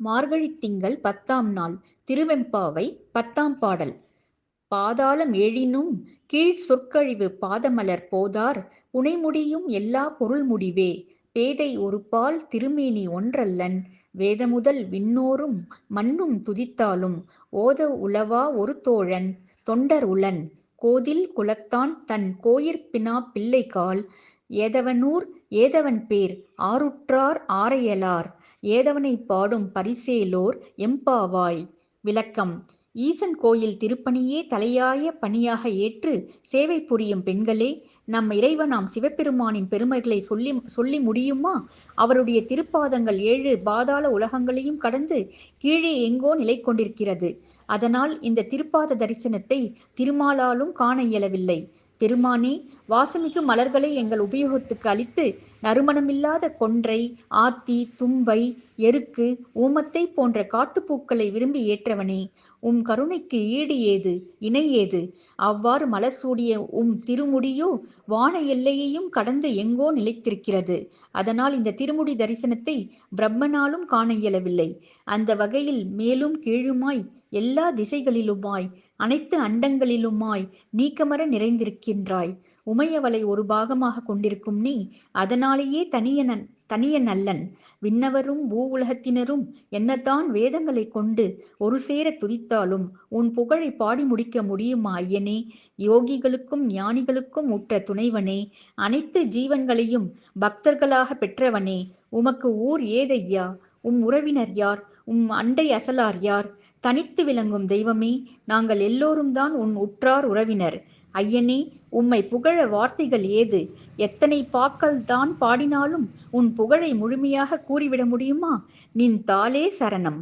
மார்கழித் திங்கள் 10ஆம் நாள். திருவெம்பாவை 10ஆம் பாடல். பாதாளம் ஏழினும் கீழ்ச் சொற்கழிவு பாதமலர் போதார் புனைமுடியும் எல்லாப் பொருள் முடிவே. பேதை ஒருபால் திருமேனி ஒன்றல்லன் வேதமுதல் விண்ணோரும் மன்னும் துதித்தாலும் ஓத உளவா ஒரு தோழன் தொண்டர் உளன். கோதில் குலத்தான் தன் கோயிற்பினாப் பிள்ளைகாள் ஏதவனூர் ஏதவன்பேர் ஆருற்றார் ஆரையலார் ஏதவனைப் பாடும் பரிசேலோர் எம்பாவாய். விளக்கம். ஈசன் கோயில் திருப்பணியே தலையாய பணியாக ஏற்று சேவை புரியும் பெண்களே, நம் இறைவனாம் சிவபெருமானின் பெருமைகளை சொல்லி முடியுமா? அவருடைய திருப்பாதங்கள் 7 பாதாள உலகங்களையும் கடந்து கீழே எங்கோ நிலை கொண்டிருக்கிறது. அதனால் இந்த திருப்பாத தரிசனத்தை திருமாலாலும் காண இயலவில்லை. பெருமானே, வாசமிகு மலர்களை எங்கள் உபயோகத்துக்கு அளித்து நறுமணமில்லாத கொன்றை, ஆத்தி, தும்பை, எருக்கு, ஊமத்தை போன்ற காட்டுப்பூக்களை விரும்பி ஏற்றவனே, உம் கருணைக்கு ஈடு ஏது, இணை ஏது? அவ்வாறு மலர் சூடிய உம் திருமுடியோ வான எல்லையையும் கடந்து எங்கோ நிலைத்திருக்கிறது. அதனால் இந்த திருமுடி தரிசனத்தை பிரம்மனாலும் காண இயலவில்லை. அந்த வகையில் மேலும் கீழுமாய் எல்லா திசைகளிலுமாய் அனைத்து அண்டங்களிலுமாய் நீக்கமற நிறைந்திருக்கின்றாய். உமையவளை ஒரு பாகமாக கொண்டிருக்கும் நீ அதனாலேயே தனிய நல்லன். விண்ணவரும் பூவுலகத்தினரும் என்னதான் வேதங்களை கொண்டு ஒரு சேர துதித்தாலும் உன் புகழை பாடி முடிக்க முடியுமா ஐயனே? யோகிகளுக்கும் ஞானிகளுக்கும் உற்ற துணைவனே, அனைத்து ஜீவன்களையும் பக்தர்களாக பெற்றவனே, உமக்கு ஊர் ஏதையா? உம் உறவினர் யார்? உம் அண்டை அசலார் யார்? தனித்து விளங்கும் தெய்வமே, நாங்கள் எல்லோரும் தான் உன் உற்றார் உறவினர். ஐயனே, உம்மை புகழ வார்த்தைகள் ஏது? எத்தனை பாக்கள் தான் பாடினாலும் உன் புகழை முழுமையாக கூறிவிட முடியுமா? நின் தாளே சரணம்.